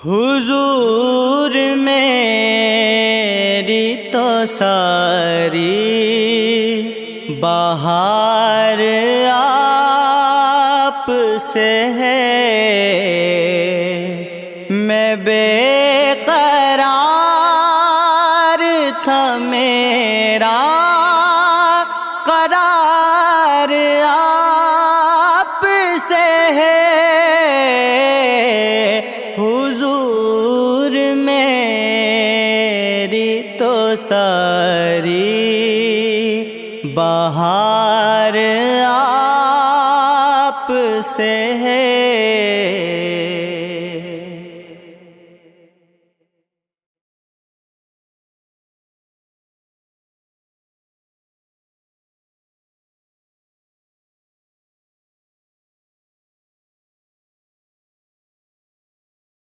حضور میری تو ساری بہار آپ سے ہے، میں بے قرار تھا میرا قرار آپ سے ہے۔ حضور میری تو ساری بہار آپ سے ہے۔